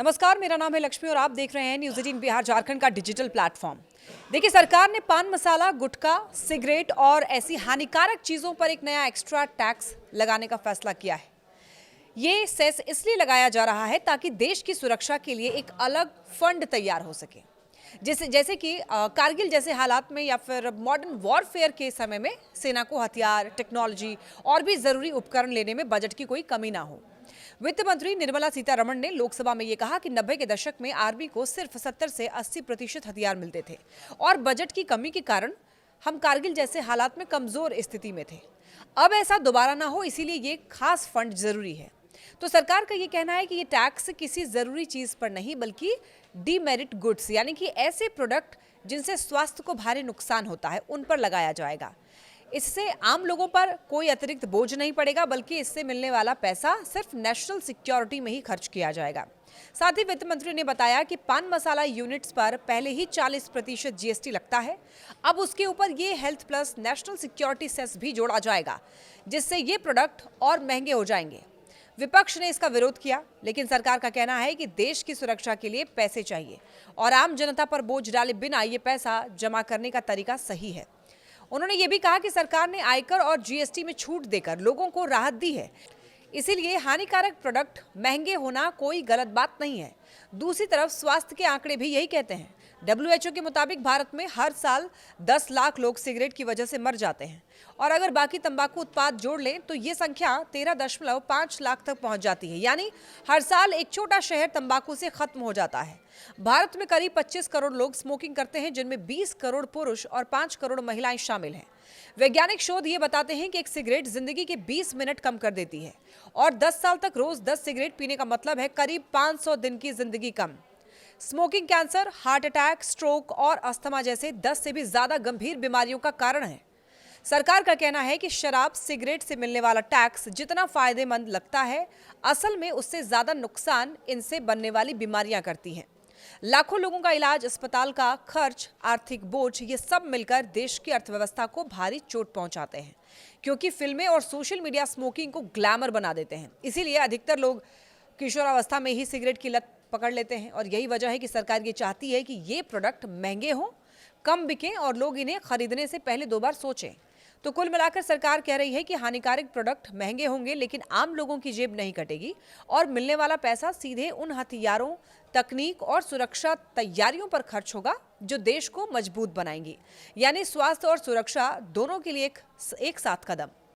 नमस्कार, मेरा नाम है लक्ष्मी और आप देख रहे हैं न्यूज़ 18 बिहार झारखंड का डिजिटल प्लेटफॉर्म। देखिए, सरकार ने पान मसाला, गुटखा, सिगरेट और ऐसी हानिकारक चीज़ों पर एक नया एक्स्ट्रा टैक्स लगाने का फैसला किया है। ये सेस इसलिए लगाया जा रहा है ताकि देश की सुरक्षा के लिए एक अलग फंड तैयार हो सके। जैसे कि कारगिल जैसे हालात में या फिर मॉडर्न वॉरफेयर के समय में सेना को हथियार, टेक्नोलॉजी और भी जरूरी उपकरण लेने में बजट की कोई कमी ना हो। वित्त मंत्री निर्मला सीतारमण ने लोकसभा में ये कहा कि 90 के दशक में आर्मी को सिर्फ 70 से 80% हथियार मिलते थे और बजट की कमी के कारण हम कारगिल जैसे हालात में कमजोर स्थिति में थे। अब ऐसा दोबारा ना हो, इसीलिए ये खास फंड जरूरी है। तो सरकार का ये कहना है कि ये टैक्स किसी जरूरी चीज पर नहीं बल्कि डीमेरिट गुड्स यानी कि ऐसे प्रोडक्ट जिनसे स्वास्थ्य को भारी नुकसान होता है उन पर लगाया जाएगा। इससे आम लोगों पर कोई अतिरिक्त बोझ नहीं पड़ेगा बल्कि इससे मिलने वाला पैसा सिर्फ नेशनल सिक्योरिटी में ही खर्च किया जाएगा। साथ ही वित्त मंत्री ने बताया कि पान मसाला यूनिट्स पर पहले ही 40% जीएसटी लगता है। अब उसके ऊपर ये health plus national security cess भी जोड़ा जाएगा, जिससे ये प्रोडक्ट और महंगे हो जाएंगे। विपक्ष ने इसका विरोध किया, लेकिन सरकार का कहना है कि देश की सुरक्षा के लिए पैसे चाहिए और आम जनता पर बोझ डाले बिना ये पैसा जमा करने का तरीका सही है। उन्होंने ये भी कहा कि सरकार ने आयकर और जीएसटी में छूट देकर लोगों को राहत दी है, इसीलिए हानिकारक प्रोडक्ट महंगे होना कोई गलत बात नहीं है। दूसरी तरफ स्वास्थ्य के आंकड़े भी यही कहते हैं। WHO के मुताबिक भारत में हर साल 10 लाख लोग सिगरेट की वजह से मर जाते हैं और अगर बाकी तंबाकू उत्पाद जोड़ लें तो ये संख्या 13.5 लाख तक पहुंच जाती है। यानी हर साल एक छोटा शहर तंबाकू से खत्म हो जाता है। भारत में करीब 25 करोड़ लोग स्मोकिंग करते हैं, जिनमें 20 करोड़ पुरुष और 5 करोड़ महिलाएं शामिल हैं। वैज्ञानिक शोध ये बताते हैं कि एक सिगरेट जिंदगी के 20 मिनट कम कर देती है और 10 साल तक रोज 10 सिगरेट पीने का मतलब है करीब 500 दिन की जिंदगी कम। Smoking cancer, heart attack, stroke और अस्थमा जैसे 10 से भी ज्यादा गंभीर बीमारियों का कारण है। सरकार का कहना है कि शराब, सिगरेट से मिलने वाला टैक्स जितना फायदेमंद लगता है, असल में उससे ज्यादा नुकसान इनसे बनने वाली बीमारियां करती हैं। लाखों लोगों का इलाज, अस्पताल का खर्च, आर्थिक बोझ, ये सब मिलकर देश की अर्थव्यवस्था को भारी चोट पहुंचाते हैं, क्योंकि फिल्में और सोशल मीडिया स्मोकिंग को ग्लैमर बना देते हैं। इसीलिए अधिकतर लोग किशोरावस्था में ही सिगरेट की लत पकड़ लेते हैं और यही वजह है कि सरकार ये चाहती है कि ये प्रोडक्ट महंगे हों, कम बिकें और लोग इन्हें खरीदने से पहले 2 बार सोचें। तो कुल मिलाकर सरकार कह रही है कि हानिकारक प्रोडक्ट महंगे होंगे लेकिन आम लोगों की जेब नहीं कटेगी और मिलने वाला पैसा सीधे उन हथियारों, तकनीक और सुरक्षा तैयारियों पर खर्च होगा जो देश को मजबूत बनाएंगी। यानी स्वास्थ्य और सुरक्षा दोनों के लिए एक साथ कदम।